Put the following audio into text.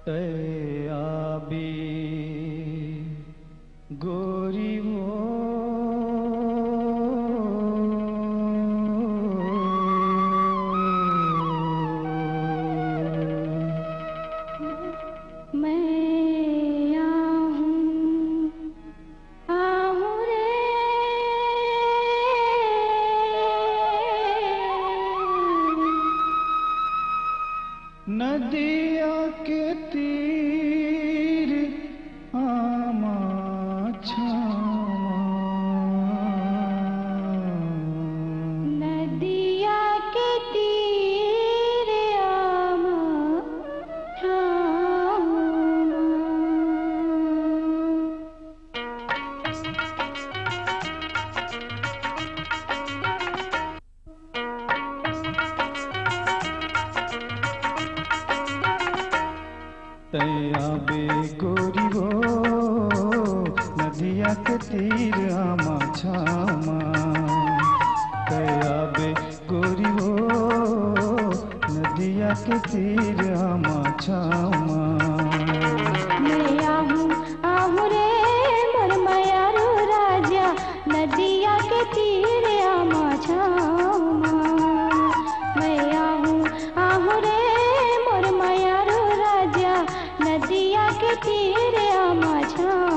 तय आबी गोरी वो नदिया के तीर आमा छामा, नदिया के तीर आमा छामा। तया बे गोरी वो नदिया के तीर आमा छामा, तया बे गोरी वो नदिया के तीर आमा छामा। मैं आहूँ रे मोर मयारू राजा, नदिया के तीर आमा छामा। मैं आहूँ रे मोर मयारू राजा, नदिया के तीर आमा छामा।